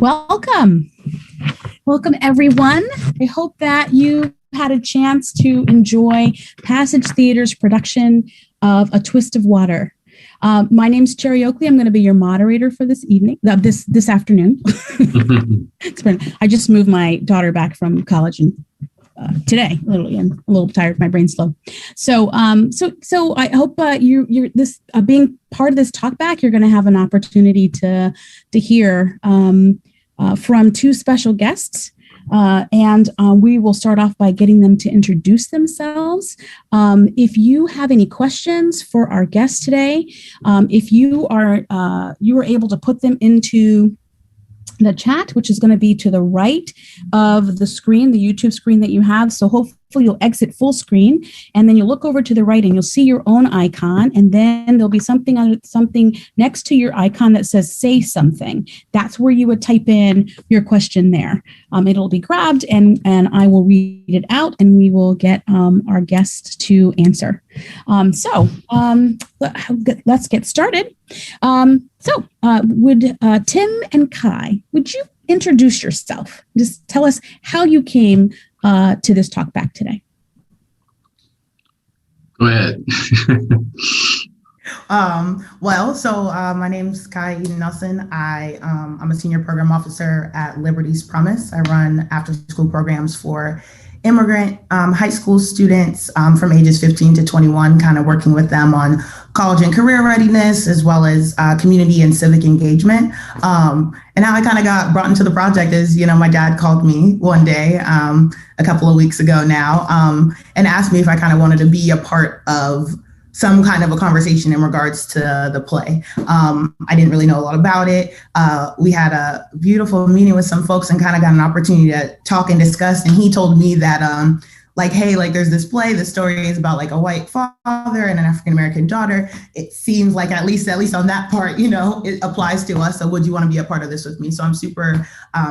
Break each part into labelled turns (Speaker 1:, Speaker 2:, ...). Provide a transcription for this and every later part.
Speaker 1: Welcome. Welcome, everyone. I hope that you had a chance to enjoy Passage Theater's production of A Twist of Water. My name's Cherry Oakley. I'm going to be your moderator for this evening, this afternoon. I just moved my daughter back from college and today, literally, and I'm a little tired. My brain's slow. So I hope you're this being part of this talkback. You're going to have an opportunity to hear from two special guests. And we will start off by getting them to introduce themselves. If you have any questions for our guests today, if you are able to put them into the chat, which is going to be to the right of the screen, the YouTube screen that you have. So hopefully you'll exit full screen, and then you'll look over to the right and you'll see your own icon, and then there'll be something next to your icon that says say something. That's where you would type in your question there. It'll be grabbed and I will read it out, and we will get our guest to answer. Let's get started. Would Tim and Kai, would you introduce yourself? Just tell us how you came to this talk back today.
Speaker 2: Go ahead.
Speaker 3: My name's Kai Eden Nelson. I'm a senior program officer at Liberty's Promise. I run after school programs for immigrant high school students from ages 15 to 21, kind of working with them on college and career readiness, as well as community and civic engagement. And how I kind of got brought into the project is, my dad called me one day a couple of weeks ago now and asked me if I kind of wanted to be a part of some kind of a conversation in regards to the play. I didn't really know a lot about it. We had a beautiful meeting with some folks and kind of got an opportunity to talk and discuss. And he told me that, there's this play. The story is about like a white father and an African-American daughter. It seems like at least on that part, it applies to us. So would you want to be a part of this with me? So I'm super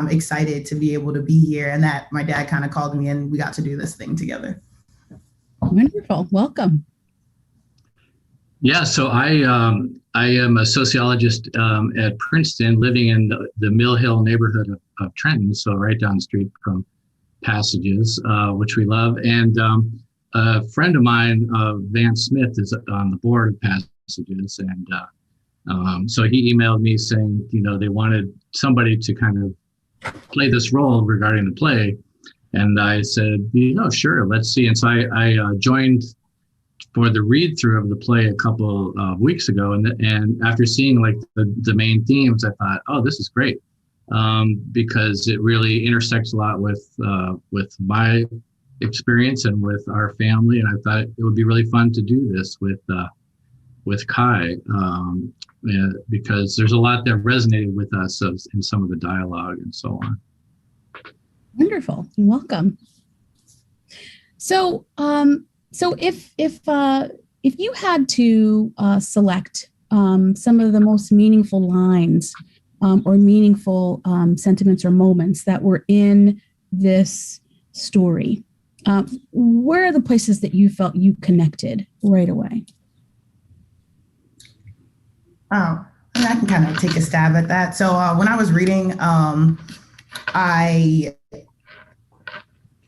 Speaker 3: excited to be able to be here, and that my dad kind of called me and we got to do this thing together.
Speaker 1: Wonderful. Welcome.
Speaker 2: Yeah, so I am a sociologist at Princeton, living in the Mill Hill neighborhood of Trenton, so right down the street from Passages, which we love. And a friend of mine, Van Smith, is on the board of Passages, and so he emailed me saying, they wanted somebody to kind of play this role regarding the play, and I said, sure, let's see. And so I joined for the read through of the play a couple of weeks ago, and after seeing like the main themes, I thought, oh, this is great, because it really intersects a lot with my experience and with our family, and I thought it would be really fun to do this with Kai, because there's a lot that resonated with us in some of the dialogue and so on.
Speaker 1: Wonderful. Welcome. So if you had to select some of the most meaningful lines or meaningful sentiments or moments that were in this story, where are the places that you felt you connected right away?
Speaker 3: I can kind of take a stab at that. So when I was reading,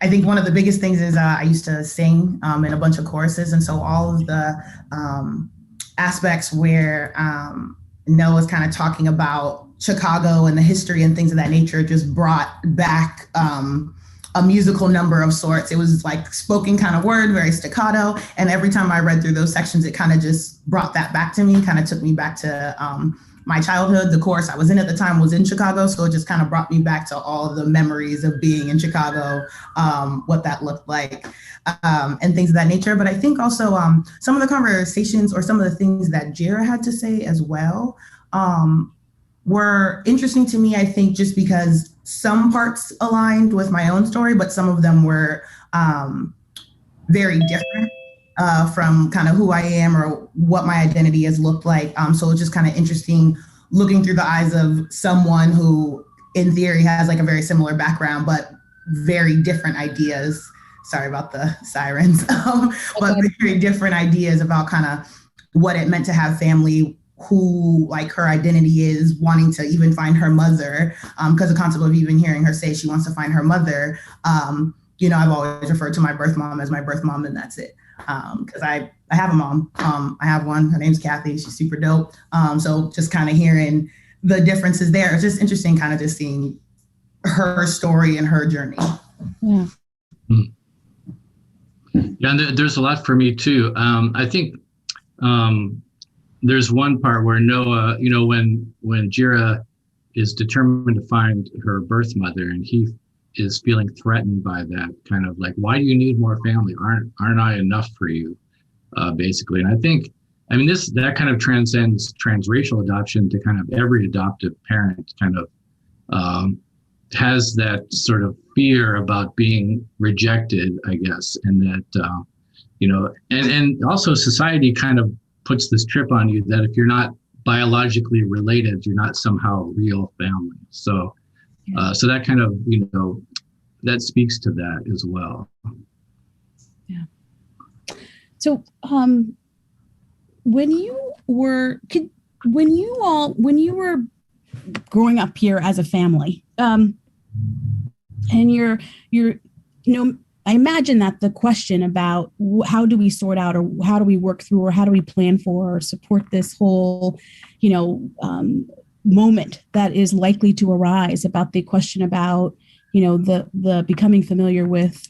Speaker 3: I think one of the biggest things is I used to sing in a bunch of choruses. And so all of the aspects where Noah's kind of talking about Chicago and the history and things of that nature just brought back a musical number of sorts. It was like spoken kind of word, very staccato. And every time I read through those sections, it kind of just brought that back to me, kind of took me back to my childhood. The chorus I was in at the time was in Chicago, so it just kind of brought me back to all of the memories of being in Chicago, what that looked like, and things of that nature. But I think also some of the conversations or some of the things that Jira had to say as well were interesting to me, I think, just because some parts aligned with my own story, but some of them were very different from kind of who I am or what my identity has looked like. So it's just kind of interesting looking through the eyes of someone who in theory has like a very similar background, but very different ideas. Sorry about the sirens, but very different ideas about kind of what it meant to have family, who like her identity is, wanting to even find her mother, because the concept of even hearing her say she wants to find her mother, I've always referred to my birth mom as my birth mom, and that's it. Because I have a mom. I have one. Her name's Kathy. She's super dope. So just kind of hearing the differences there, it's just interesting, kind of just seeing her story and her journey.
Speaker 1: Yeah.
Speaker 2: Yeah, and there's a lot for me too. I think there's one part where Noah, when Jira is determined to find her birth mother, and he is feeling threatened by that, kind of like, why do you need more family? Aren't I enough for you? Basically. And I think, that kind of transcends transracial adoption to kind of every adoptive parent kind of has that sort of fear about being rejected, I guess. And that, and also society kind of puts this trip on you that if you're not biologically related, you're not somehow real family. So that kind of, that speaks to that as well.
Speaker 1: Yeah. So, when you were growing up here as a family, and I imagine that the question about how do we sort out, or how do we work through, or how do we plan for or support this whole, moment that is likely to arise about the question about, the becoming familiar with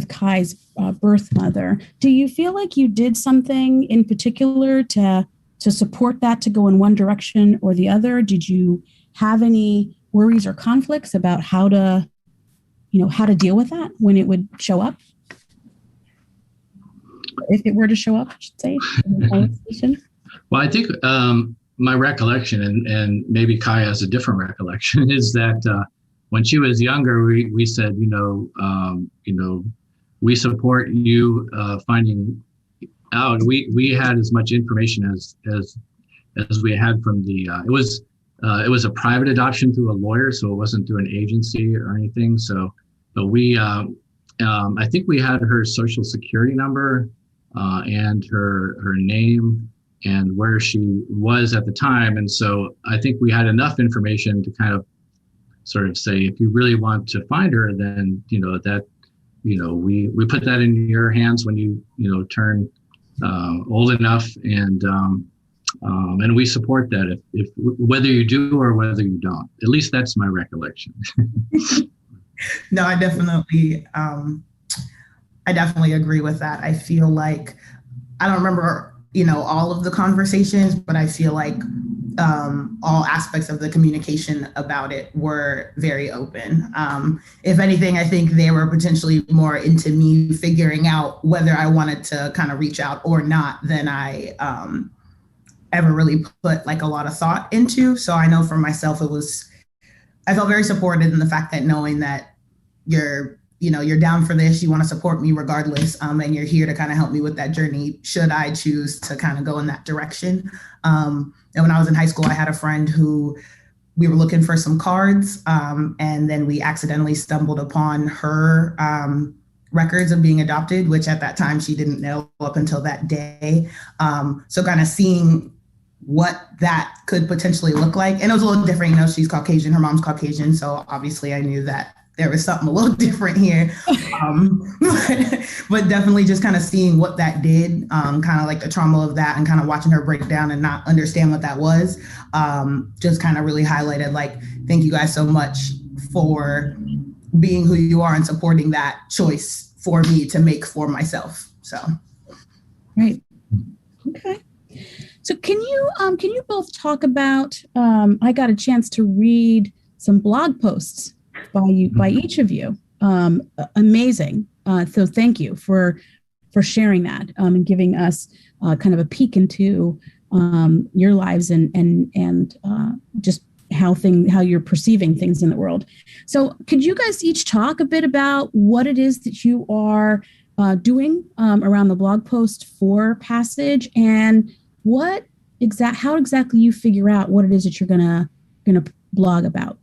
Speaker 1: Kai's birth mother. Do you feel like you did something in particular to support that, to go in one direction or the other? Did you have any worries or conflicts about how to deal with that when it would show up? If it were to show up, I should say.
Speaker 2: Well, I think my recollection, and maybe Kai has a different recollection, is that when she was younger, we said, we support you finding out. We had as much information as we had from the. It was a private adoption through a lawyer, so it wasn't through an agency or anything. So we, I think we had her social security number and her name and where she was at the time. And so I think we had enough information to kind of sort of say, if you really want to find her, then, we put that in your hands when you turn old enough, and we support that if whether you do or whether you don't. At least that's my recollection.
Speaker 3: No, I definitely agree with that. I feel like I don't remember, all of the conversations, but I feel like all aspects of the communication about it were very open. If anything, I think they were potentially more into me figuring out whether I wanted to kind of reach out or not than I ever really put like a lot of thought into. So I know for myself, I felt very supported in the fact that knowing that you're down for this, you want to support me regardless, and you're here to kind of help me with that journey should I choose to kind of go in that direction. And when I was in high school, I had a friend who we were looking for some cards, and then we accidentally stumbled upon her records of being adopted, which at that time she didn't know up until that day. So kind of seeing what that could potentially look like. And it was a little different, she's Caucasian, her mom's Caucasian. So obviously I knew that there was something a little different here. But definitely just kind of seeing what that did, kind of like the trauma of that and kind of watching her break down and not understand what that was, just kind of really highlighted, like, thank you guys so much for being who you are and supporting that choice for me to make for myself. So. Right.
Speaker 1: Okay. So can you both talk about, I got a chance to read some blog posts by each of you. Amazing. So thank you for sharing that, and giving us kind of a peek into your lives and just how you're perceiving things in the world. So could you guys each talk a bit about what it is that you are doing around the blog post for Passage, and how exactly you figure out what it is that you're gonna blog about?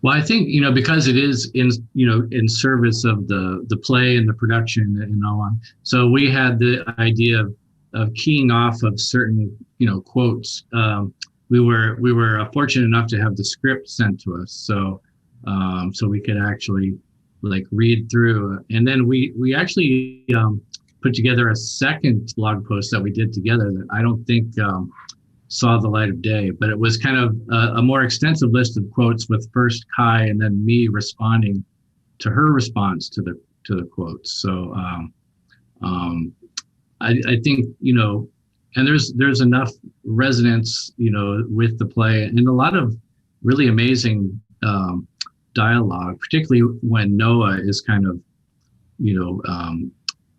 Speaker 2: Well, I think, because it is in service of the play and the production and all on. So we had the idea of keying off of certain, quotes. We were fortunate enough to have the script sent to us, so we could actually like read through, and then we actually put together a second blog post that we did together that I don't think saw the light of day, but it was kind of a more extensive list of quotes with first Kai and then me responding to her response to the quotes. So I think, and there's enough resonance, with the play, and a lot of really amazing dialogue, particularly when Noah is kind of,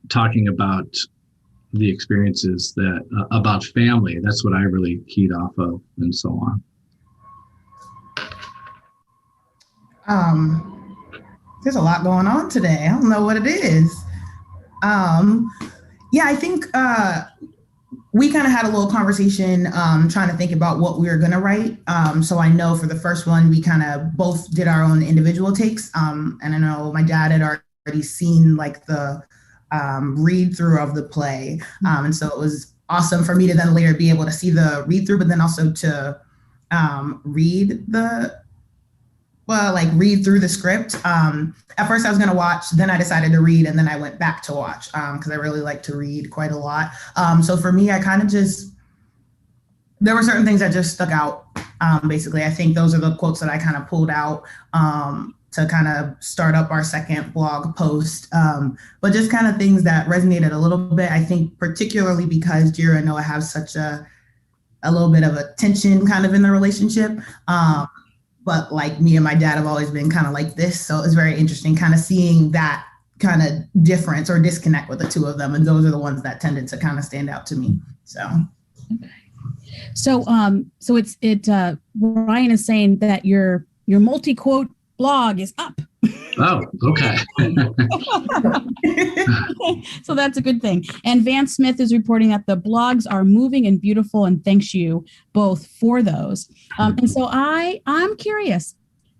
Speaker 2: talking about the experiences that about family. That's what I really keyed off of, and so on.
Speaker 3: There's a lot going on today. I don't know what it is. Yeah, I think we kind of had a little conversation trying to think about what we were going to write. So I know for the first one, we kind of both did our own individual takes. And I know my dad had already seen like the read through of the play. And so it was awesome for me to then later be able to see the read through, but then also to read through the script. At first I was going to watch, then I decided to read, and then I went back to watch because I really like to read quite a lot. So for me, I kind of there were certain things that just stuck out. Basically, I think those are the quotes that I kind of pulled out to kind of start up our second blog post. But just kind of things that resonated a little bit, I think particularly because Jira and Noah have such a little bit of a tension kind of in the relationship. But like me and my dad have always been kind of like this. So it's very interesting kind of seeing that kind of difference or disconnect with the two of them. And those are the ones that tended to kind of stand out to me. So.
Speaker 1: Okay. So Ryan is saying that your multi-quote blog is up.
Speaker 2: Oh, okay.
Speaker 1: So that's a good thing. And Van Smith is reporting that the blogs are moving and beautiful, and thanks you both for those. And so I'm curious,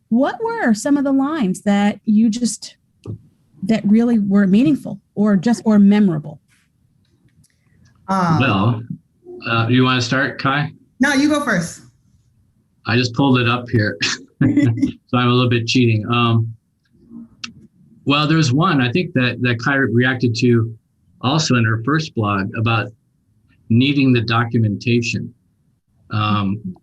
Speaker 1: what were some of the lines that that really were meaningful or memorable?
Speaker 2: Well, you want to start, Kai?
Speaker 3: No, you go first.
Speaker 2: I just pulled it up here, so I'm a little bit cheating. Well, there's one I think that Kai reacted to also in her first blog about needing the documentation. And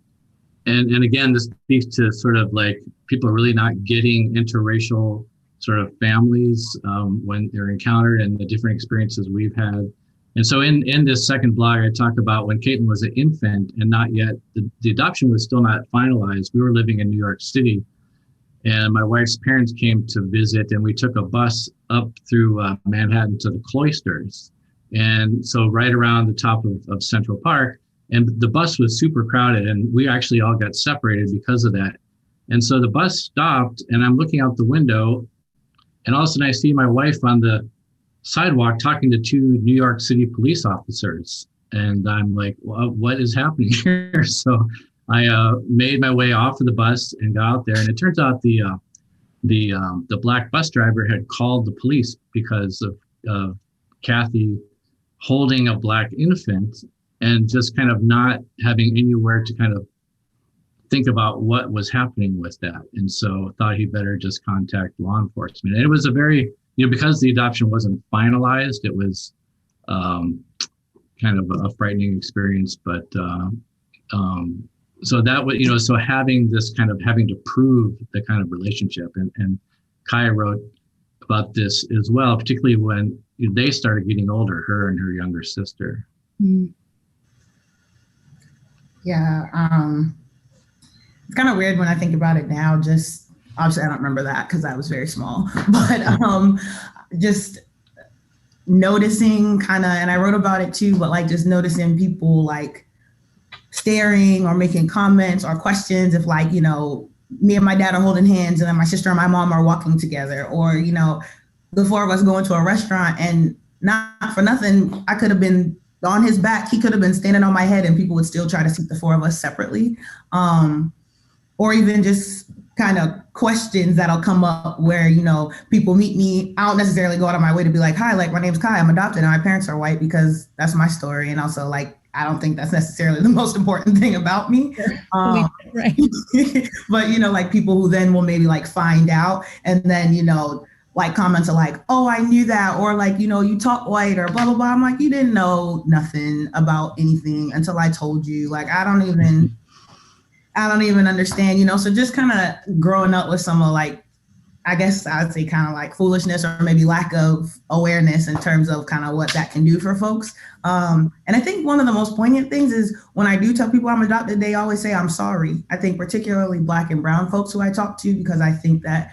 Speaker 2: again, this speaks to sort of like people are really not getting interracial sort of families when they're encountered and the different experiences we've had. And so in this second blog, I talk about when Caitlin was an infant and not yet, the adoption was still not finalized. We were living in New York City, and my wife's parents came to visit, and we took a bus up through Manhattan to the Cloisters. And so right around the top of Central Park, and the bus was super crowded, and we actually all got separated because of that. And so the bus stopped, and I'm looking out the window, and all of a sudden I see my wife on the sidewalk talking to two New York City police officers. And I'm like, well, what is happening here? So I made my way off of the bus and got out there. And it turns out the black bus driver had called the police because of Kathy holding a black infant and just kind of not having anywhere to kind of think about what was happening with that. And so thought he better just contact law enforcement. And it was a very, because the adoption wasn't finalized, it was kind of a frightening experience. But so that was, so having this kind of having to prove the kind of relationship, and Kaya wrote about this as well, particularly when they started getting older, her and her younger sister.
Speaker 1: Mm.
Speaker 3: Yeah. It's kind of weird when I think about it now. Just obviously I don't remember that because I was very small, but just noticing kind of, and I wrote about it too, but like just noticing people like staring or making comments or questions if like, me and my dad are holding hands and then my sister and my mom are walking together, or, the four of us going to a restaurant, and not for nothing, I could have been on his back. He could have been standing on my head and people would still try to seat the four of us separately. Or even just kind of questions that'll come up where, people meet me. I don't necessarily go out of my way to be like, hi, like my name's Kai, I'm adopted and my parents are white, because that's my story. And also, like, I don't think that's necessarily the most important thing about me.
Speaker 1: Right.
Speaker 3: But, like people who then will maybe like find out and then, like comments are like, oh, I knew that. Or like, you talk white or blah, blah, blah. I'm like, you didn't know nothing about anything until I told you. Like, I don't even understand, so just kind of growing up with some of like, I guess I'd say kind of like foolishness or maybe lack of awareness in terms of kind of what that can do for folks. And I think one of the most poignant things is when I do tell people I'm adopted, they always say, I'm sorry. I think particularly Black and brown folks who I talk to, because I think that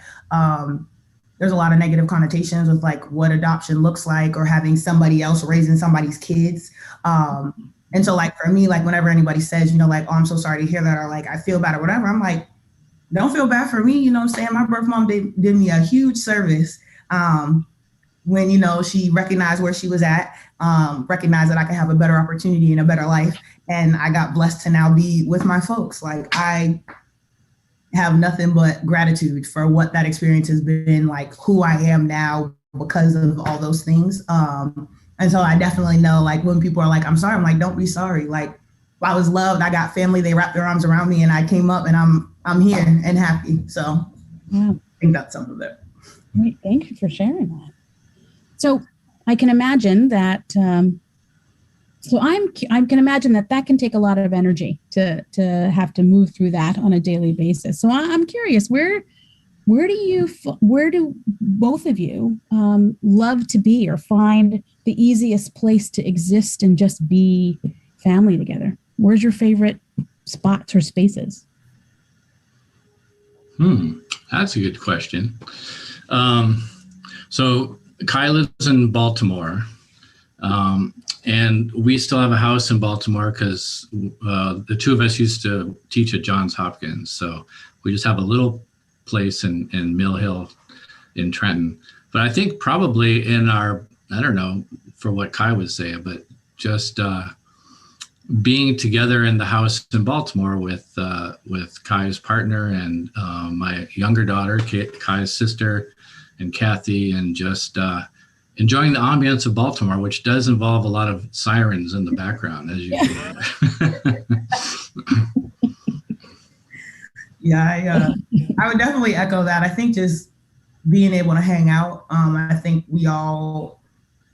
Speaker 3: there's a lot of negative connotations with like what adoption looks like or having somebody else raising somebody's kids. And so like for me, like whenever anybody says, like, oh, I'm so sorry to hear that, or like, I feel bad or whatever, I'm like, don't feel bad for me. You know what I'm saying? My birth mom did me a huge service when, she recognized where she was at, recognized that I could have a better opportunity and a better life. And I got blessed to now be with my folks. Like, I have nothing but gratitude for what that experience has been, like who I am now because of all those things. And so I definitely know, like, when people are like, I'm sorry, I'm like, don't be sorry. Like, I was loved. I got family. They wrapped their arms around me and I came up and I'm here and happy. So yeah. I think that's some of it.
Speaker 1: Great. Thank you for sharing that. So I can imagine that, I can imagine that can take a lot of energy to have to move through that on a daily basis. So I'm curious, where do both of you love to be or find the easiest place to exist and just be family together? Where's your favorite spots or spaces?
Speaker 2: That's a good question. So Kai lives in Baltimore, and we still have a house in Baltimore because the two of us used to teach at Johns Hopkins. So we just have a little place in Mill Hill in Trenton. But I think probably in our, I don't know for what Kai would say, but just being together in the house in Baltimore with Kai's partner and my younger daughter, Kai's sister, and Kathy, and just enjoying the ambience of Baltimore, which does involve a lot of sirens in the background, as you can.
Speaker 3: Yeah, I would definitely echo that. I think just being able to hang out. I think we all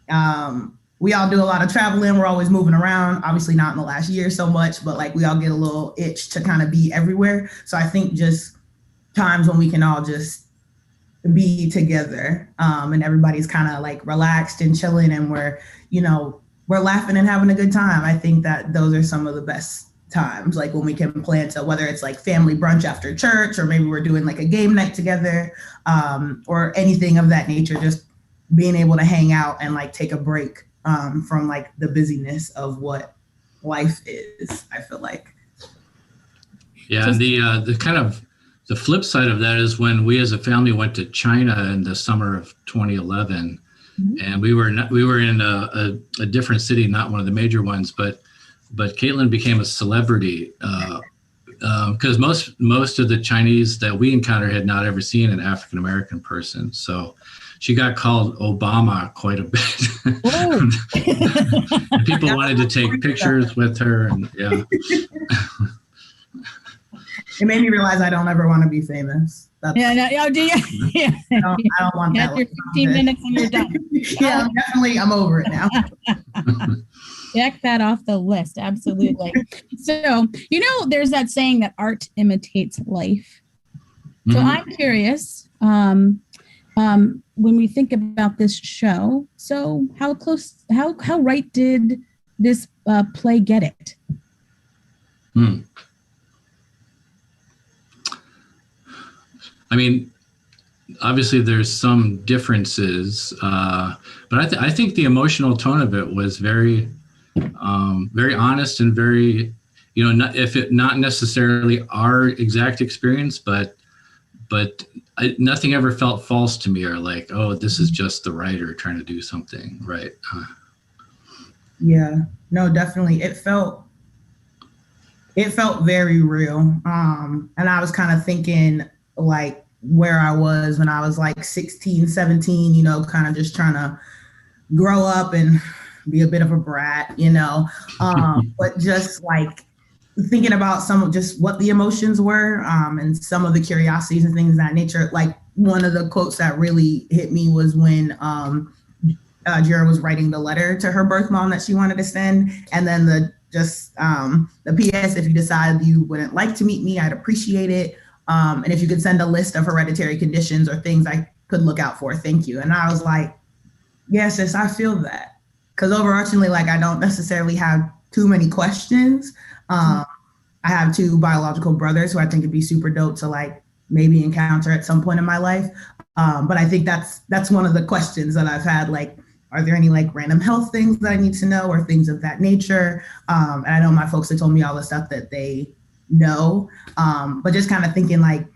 Speaker 3: do a lot of traveling. We're always moving around. Obviously not in the last year so much, but like we all get a little itch to kind of be everywhere. So I think just times when we can all just be together and everybody's kind of like relaxed and chilling and we're laughing and having a good time. I think that those are some of the best times, like when we can plan to, whether it's like family brunch after church or maybe we're doing like a game night together or anything of that nature, just being able to hang out and like take a break from like the busyness of what life is, I feel like.
Speaker 2: Yeah, the kind of the flip side of that is when we as a family went to China in the summer of 2011, and we were in a different city, not one of the major ones, but Caitlin became a celebrity because most of the Chinese that we encountered had not ever seen an African American person, so she got called Obama quite a bit. And people wanted to take pictures with her, and yeah.
Speaker 3: It made me realize I don't ever want to be famous.
Speaker 1: Do you? Yeah.
Speaker 3: I don't want that.
Speaker 1: After 15 minutes and you're done.
Speaker 3: Yeah, I'm over it now.
Speaker 1: Check that off the list. Absolutely. So, there's that saying that art imitates life. So I'm curious, when we think about this show, so how right did this play get it?
Speaker 2: I mean, obviously there's some differences, but I think the emotional tone of it was very honest and very, not necessarily our exact experience, but nothing ever felt false to me or like, oh, this is just the writer trying to do something right.
Speaker 3: Yeah, no, definitely. It felt very real. And I was kind of thinking like where I was when I was like 16, 17, you know, kind of just trying to grow up and be a bit of a brat, you know, but just like thinking about some of just what the emotions were, and some of the curiosities and things of that nature. Like one of the quotes that really hit me was when Jira was writing the letter to her birth mom that she wanted to send, and then the PS, if you decide you wouldn't like to meet me, I'd appreciate it. And if you could send a list of hereditary conditions or things I could look out for, thank you. And I was like, yes, sis, I feel that. Because overarchingly, like, I don't necessarily have too many questions. I have two biological brothers who I think it'd be super dope to like maybe encounter at some point in my life. But I think that's one of the questions that I've had, like, are there any like random health things that I need to know or things of that nature? And I know my folks have told me all the stuff that they know, but just kind of thinking like,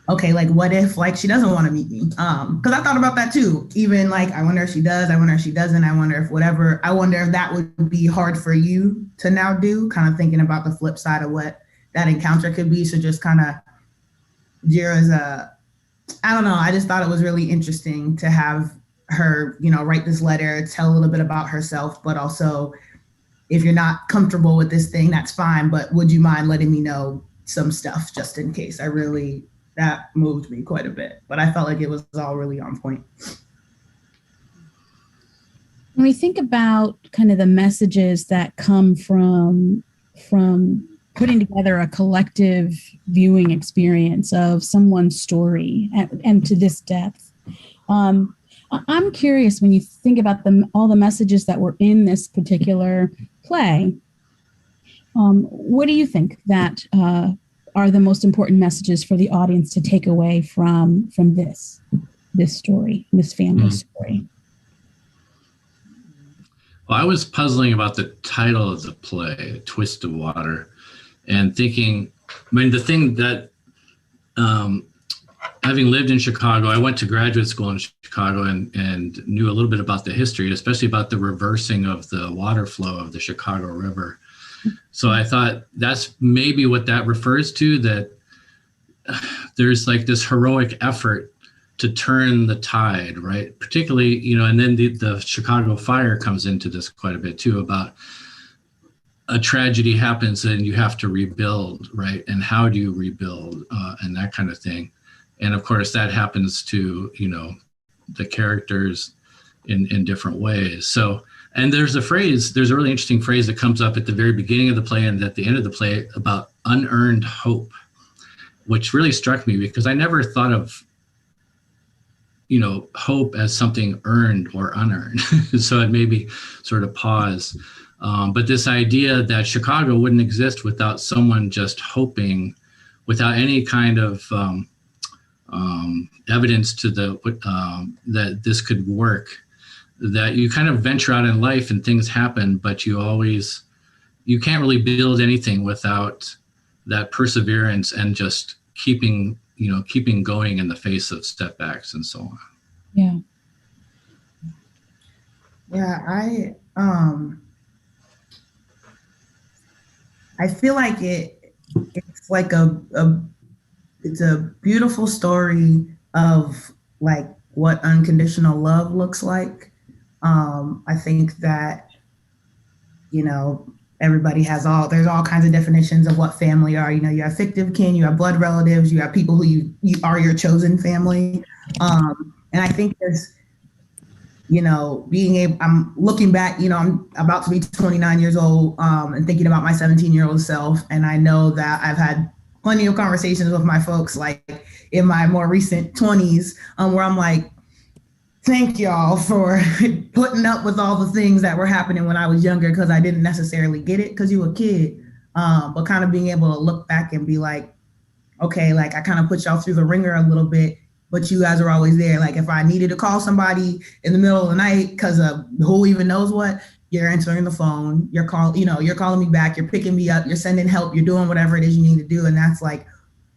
Speaker 3: okay, like what if like she doesn't want to meet me? Because I thought about that too. Even like, I wonder if she does, I wonder if she doesn't, I wonder if whatever, I wonder if that would be hard for you to now do, kind of thinking about the flip side of what that encounter could be. So just kind of Jira's, I don't know, I just thought it was really interesting to have her, you know, write this letter, tell a little bit about herself, but also if you're not comfortable with this thing, that's fine. But would you mind letting me know some stuff just in case? That moved me quite a bit, but I felt like it was all really on point.
Speaker 1: When we think about kind of the messages that come from putting together a collective viewing experience of someone's story and to this depth, I'm curious, when you think about all the messages that were in this particular play, what do you think that are the most important messages for the audience to take away from this story, this family story?
Speaker 2: Well, I was puzzling about the title of the play, A Twist of Water, and thinking, I mean, the thing that, having lived in Chicago, I went to graduate school in Chicago and knew a little bit about the history, especially about the reversing of the water flow of the Chicago River. So I thought that's maybe what that refers to, that there's like this heroic effort to turn the tide, right? Particularly, you know, and then the Chicago fire comes into this quite a bit too, about a tragedy happens and you have to rebuild, right? And how do you rebuild, and that kind of thing. And of course that happens to, you know, the characters in different ways. So, and there's a really interesting phrase that comes up at the very beginning of the play and at the end of the play about unearned hope, which really struck me because I never thought of, you know, hope as something earned or unearned. So it made me sort of pause. But this idea that Chicago wouldn't exist without someone just hoping, without any kind of evidence to that this could work, that you kind of venture out in life and things happen, but you can't really build anything without that perseverance and just keeping going in the face of setbacks and so on.
Speaker 1: Yeah.
Speaker 3: Yeah, I feel like it's like it's a beautiful story of like what unconditional love looks like. I think that, you know, there's all kinds of definitions of what family are. You know, you have fictive kin, you have blood relatives, you have people who you are your chosen family. And I think there's, you know, I'm looking back, you know, I'm about to be 29 years old, and thinking about my 17-year-old self. And I know that I've had plenty of conversations with my folks, like in my more recent 20s, where I'm like, thank y'all for putting up with all the things that were happening when I was younger, because I didn't necessarily get it because you were a kid, but kind of being able to look back and be like, okay, like I kind of put y'all through the ringer a little bit, but you guys are always there. Like if I needed to call somebody in the middle of the night because of who even knows what, you're answering the phone, you're calling me back, you're picking me up, you're sending help, you're doing whatever it is you need to do. And that's like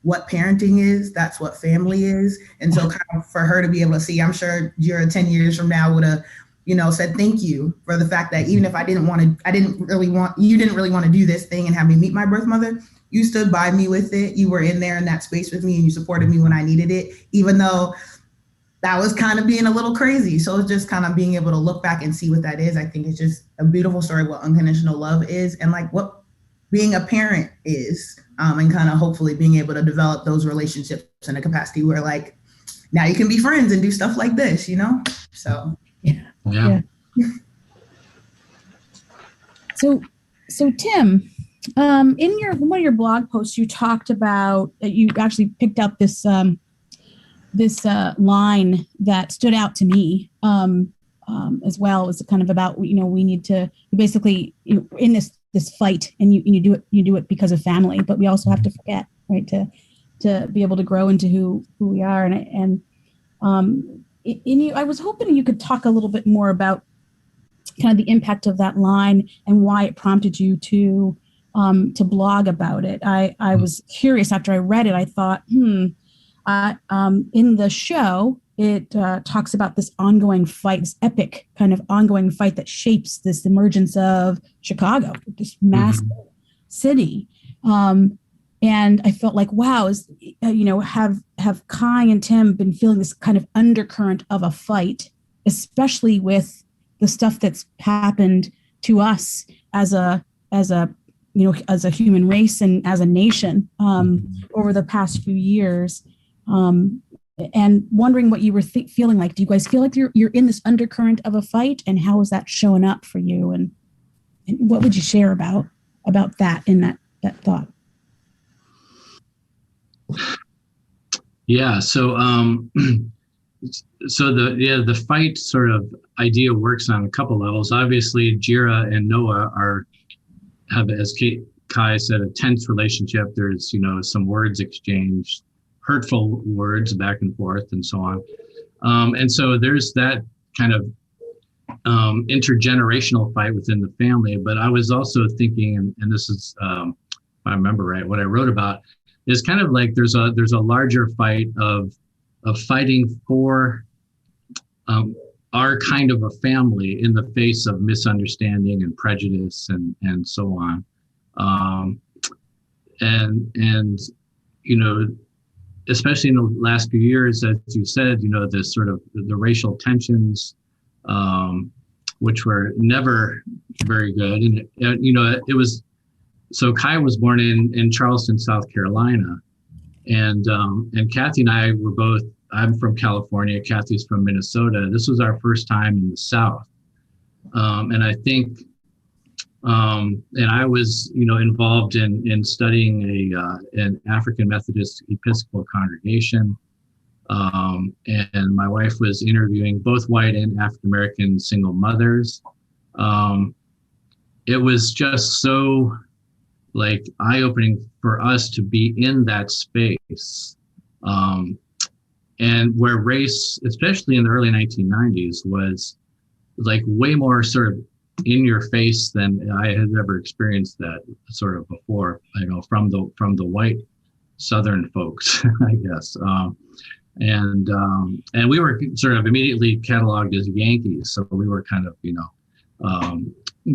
Speaker 3: what parenting is, that's what family is. And so kind of for her to be able to see, I'm sure Jira 10 years from now would have, you know, said thank you for the fact that even if you didn't really want to do this thing and have me meet my birth mother, you stood by me with it. You were in there in that space with me and you supported me when I needed it, even though that was kind of being a little crazy. So it's just kind of being able to look back and see what that is. I think it's just a beautiful story of what unconditional love is and like what being a parent is, and kind of hopefully being able to develop those relationships in a capacity where like now you can be friends and do stuff like this, you know? So
Speaker 2: yeah.
Speaker 1: So Tim, in one of your blog posts, you talked about you actually picked out this line that stood out to me as well. It's kind of about we need to basically in this fight, and you do it because of family, but we also have to forget, right, to be able to grow into who we are. And I was hoping you could talk a little bit more about kind of the impact of that line and why it prompted you to blog about it. I was curious after I read it. I thought, in the show, it talks about this ongoing fight, this epic kind of ongoing fight that shapes this emergence of Chicago, this massive city. And I felt like, wow, have Kai and Tim been feeling this kind of undercurrent of a fight, especially with the stuff that's happened to us as a human race and as a nation over the past few years, and wondering what you were feeling like. Do you guys feel like you're in this undercurrent of a fight, and how is that showing up for you? And what would you share about that in that thought?
Speaker 2: Yeah. So the fight sort of idea works on a couple levels. Obviously, Jira and Noah have, as Kai said, a tense relationship. There's some words exchanged, hurtful words back and forth, and so on. And so there's that kind of intergenerational fight within the family. But I was also thinking, and this is, if I remember right, what I wrote about is kind of like there's a larger fight of fighting for our kind of a family in the face of misunderstanding and prejudice and so on. And especially in the last few years, as you said, this sort of the racial tensions, which were never very good. And, it was, so Kai was born in Charleston, South Carolina. And Kathy and I were both, I'm from California, Kathy's from Minnesota. This was our first time in the South. And I think, and I was, involved in studying an African Methodist Episcopal congregation. And my wife was interviewing both white and African-American single mothers. It was just so eye-opening for us to be in that space. And where race, especially in the early 1990s, was way more sort of in your face than I had ever experienced that sort of before, from the white Southern folks, I guess. And we were sort of immediately cataloged as Yankees. So we were kind of,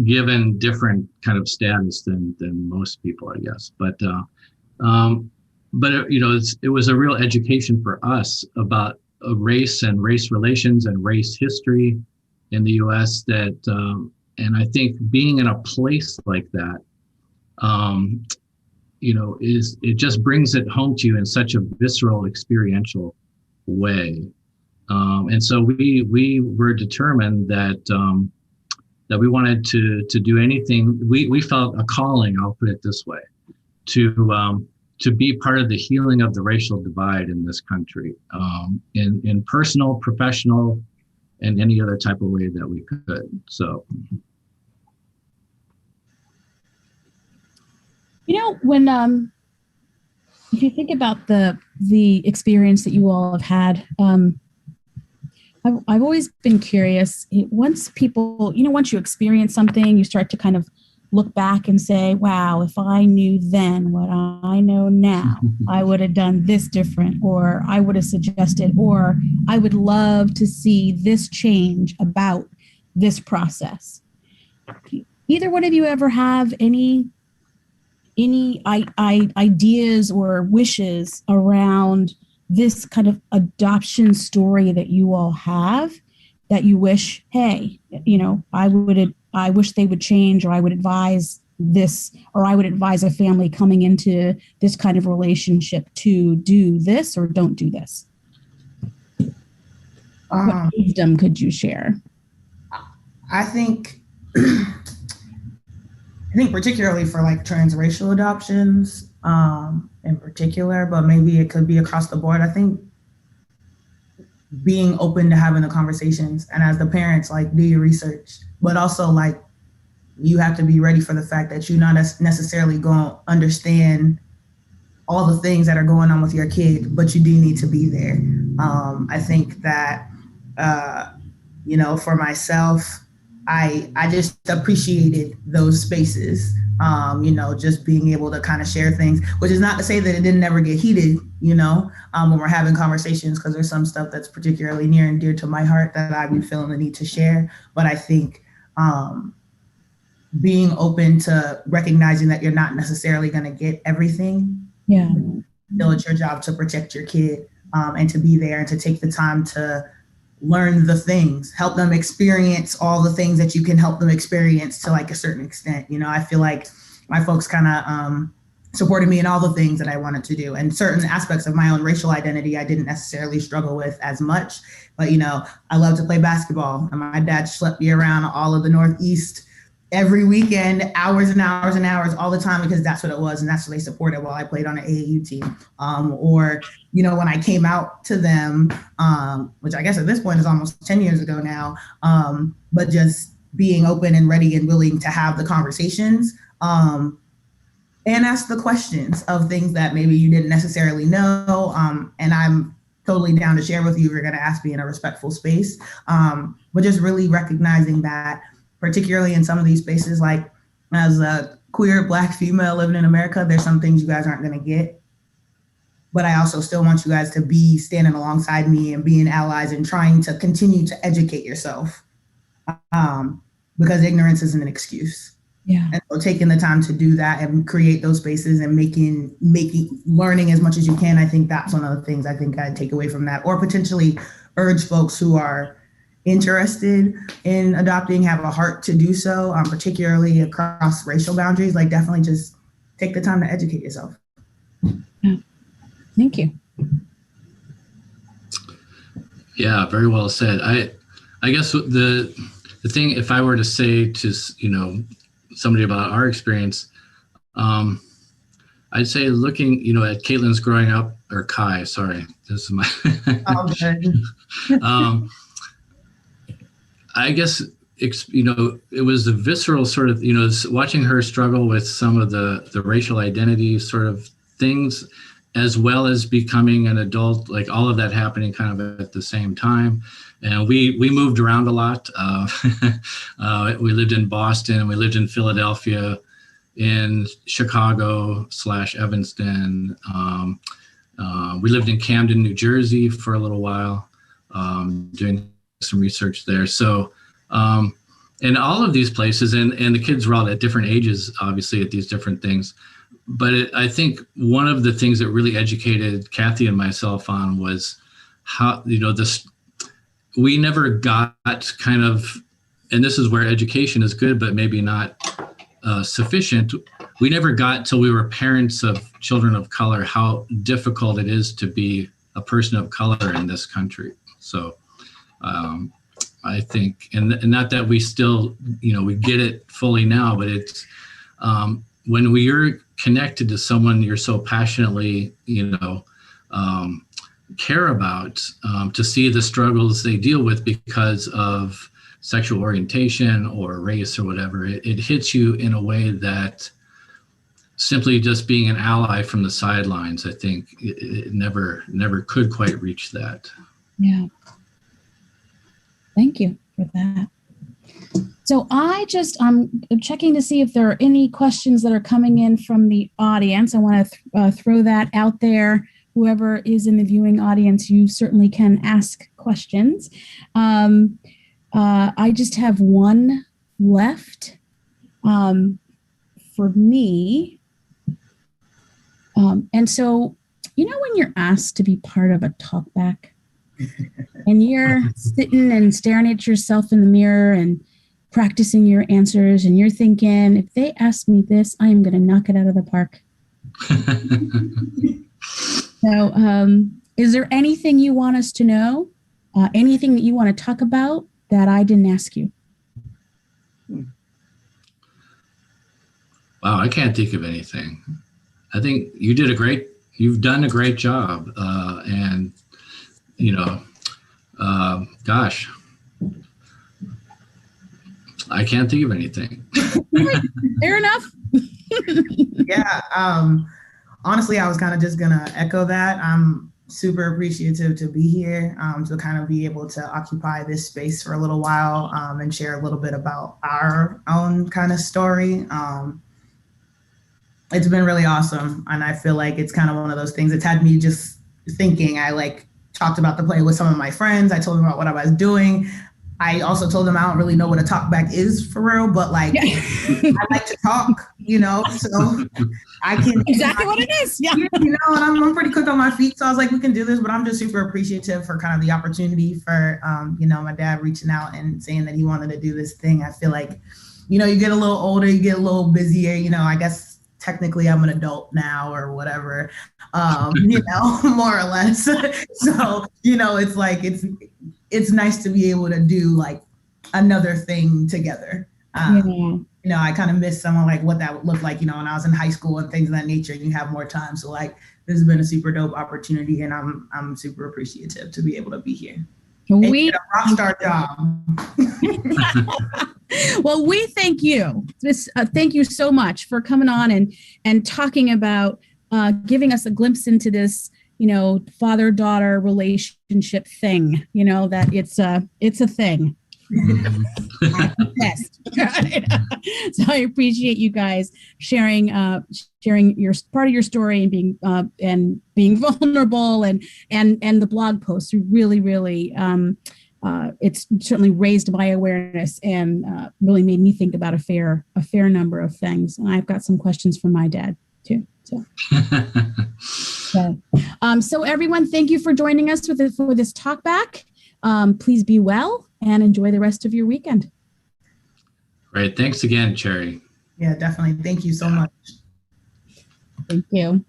Speaker 2: given different kind of status than most people, I guess. But it was a real education for us about race and race relations and race history in the U.S. And I think being in a place like that, it just brings it home to you in such a visceral, experiential way. And so we were determined that we wanted to do anything. We felt a calling, I'll put it this way, to be part of the healing of the racial divide in this country, in personal, professional, and any other type of way that we could. So,
Speaker 1: when if you think about the experience that you all have had, I've always been curious. Once you experience something, you start to kind of look back and say, wow, if I knew then what I know now, I would have done this different, or I would have suggested, or I would love to see this change about this process. Either one of you ever have any any ideas or wishes around this kind of adoption story that you all have that you wish, hey, I wish they would change, or I would advise this, or I would advise a family coming into this kind of relationship to do this or don't do this? What wisdom could you share?
Speaker 3: I think particularly for like transracial adoptions, in particular, but maybe it could be across the board. I think being open to having the conversations, and as the parents, like, do your research, but also like you have to be ready for the fact that you're not necessarily going to understand all the things that are going on with your kid, but you do need to be there. I think that, for myself, I just appreciated those spaces, just being able to kind of share things, which is not to say that it didn't ever get heated, when we're having conversations, because there's some stuff that's particularly near and dear to my heart that I've been feeling the need to share. But I think being open to recognizing that you're not necessarily going to get everything.
Speaker 1: Yeah.
Speaker 3: Still, it's your job to protect your kid, and to be there and to take the time to learn the things, help them experience all the things that you can help them experience to like a certain extent. I feel like my folks kind of supported me in all the things that I wanted to do, and certain aspects of my own racial identity I didn't necessarily struggle with as much. But I love to play basketball, and my dad schlepped me around all of the Northeast every weekend, hours and hours and hours, all the time, because that's what it was, and that's what they supported while I played on an AAU team. Or when I came out to them, which I guess at this point is almost 10 years ago now, but just being open and ready and willing to have the conversations, and ask the questions of things that maybe you didn't necessarily know. And I'm totally down to share with you if you're going to ask me in a respectful space. But just really recognizing that, particularly in some of these spaces, like as a queer Black female living in America, there's some things you guys aren't going to get. But I also still want you guys to be standing alongside me and being allies and trying to continue to educate yourself, because ignorance isn't an excuse.
Speaker 1: Yeah.
Speaker 3: And so taking the time to do that and create those spaces and making learning as much as you can, I think that's one of the things I think I'd take away from that, or potentially urge folks who are interested in adopting, have a heart to do so, particularly across racial boundaries, like definitely just take the time to educate yourself.
Speaker 1: Yeah. Thank you.
Speaker 2: Yeah, very well said. I guess the thing, if I were to say to somebody about our experience, I'd say looking at Caitlin's growing up, or Kai, sorry, this is my I guess it was a visceral sort of watching her struggle with some of the racial identity sort of things, as well as becoming an adult, like all of that happening kind of at the same time. And we moved around a lot. We lived in Boston, we lived in Philadelphia, in Chicago / Evanston. We lived in Camden, New Jersey for a little while, doing some research there. So, in all of these places, and the kids were all at different ages, obviously, at these different things. But I think one of the things that really educated Kathy and myself on was how, we never got kind of, and this is where education is good, but maybe not sufficient. We never got till we were parents of children of color, how difficult it is to be a person of color in this country. So I think, and not that we still, we get it fully now, but it's when you're connected to someone you're so passionately, care about, to see the struggles they deal with because of sexual orientation or race or whatever, it hits you in a way that simply just being an ally from the sidelines, I think it never could quite reach that.
Speaker 1: Yeah. Thank you for that. So I'm checking to see if there are any questions that are coming in from the audience. I want to throw that out there. Whoever is in the viewing audience, you certainly can ask questions. I just have one left for me. And so, when you're asked to be part of a talkback and you're sitting and staring at yourself in the mirror and practicing your answers, and you're thinking, if they ask me this, I am going to knock it out of the park. So, is there anything you want us to know? Anything that you want to talk about that I didn't ask you?
Speaker 2: Wow, I can't think of anything. I think you've done a great job. And, gosh, I can't think of anything.
Speaker 1: Fair enough.
Speaker 3: Yeah. Honestly, I was kind of just going to echo that. I'm super appreciative to be here, to kind of be able to occupy this space for a little while, and share a little bit about our own kind of story. It's been really awesome. And I feel like it's kind of one of those things. It's had me just thinking. I talked about the play with some of my friends. I told them about what I was doing. I also told them I don't really know what a talkback is for real, but I like to talk, so I can.
Speaker 1: Exactly what it is. Yeah.
Speaker 3: And I'm pretty quick on my feet. So I was like, we can do this, but I'm just super appreciative for kind of the opportunity for, my dad reaching out and saying that he wanted to do this thing. I feel like, you get a little older, you get a little busier, I guess technically I'm an adult now or whatever, more or less. So, it's nice to be able to do another thing together. I kind of miss someone what that would look like, when I was in high school and things of that nature, and you have more time. So this has been a super dope opportunity, and I'm super appreciative to be able to be here. We a rock star job.
Speaker 1: Well, we thank you. Thank you so much for coming on and talking about giving us a glimpse into this, father-daughter relationship thing. That it's a thing. Yes. So I appreciate you guys sharing your part of your story and being vulnerable and the blog posts. Really it's certainly raised my awareness and really made me think about a fair number of things. And I've got some questions from my dad too. So everyone, thank you for joining us for this talk back. Please be well and enjoy the rest of your weekend.
Speaker 2: Great. Thanks again, Cherry.
Speaker 3: Yeah, definitely. Thank you so much.
Speaker 1: Thank you.